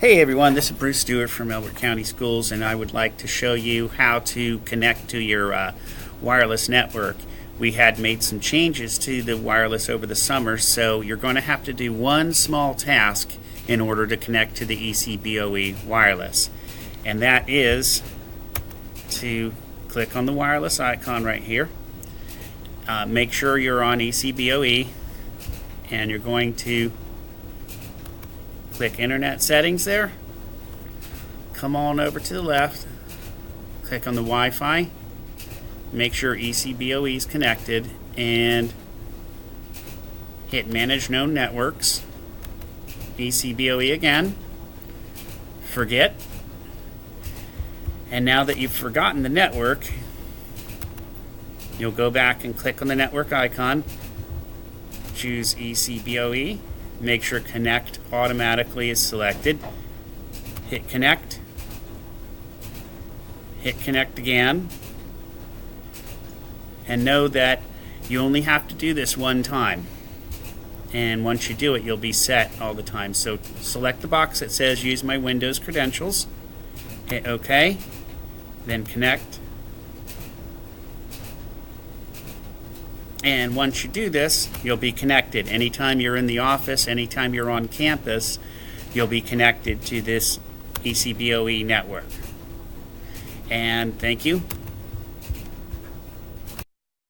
Hey everyone, this is Bruce Stewart from Elbert County Schools, and I would like to show you how to connect to your wireless network. We had made some changes to the wireless over the summer, so you're going to have to do one small task in order to connect to the ECBOE-wireless. And that is to click on the wireless icon right here. Make sure you're on ECBOE, and you're going to click Internet Settings there. Come on over to the left. Click on the Wi-Fi. Make sure ECBOE is connected and hit Manage Known Networks. ECBOE again. Forget. And now that you've forgotten the network, you'll go back and click on the network icon. Choose ECBOE. Make sure Connect automatically is selected. Hit Connect. Hit Connect again. And know that you only have to do this one time. And once you do it, you'll be set all the time. So select the box that says Use My Windows Credentials. Hit OK. Then Connect. And once you do this, you'll be connected. Anytime you're in the office, anytime you're on campus, you'll be connected to this ECBOE network. And thank you.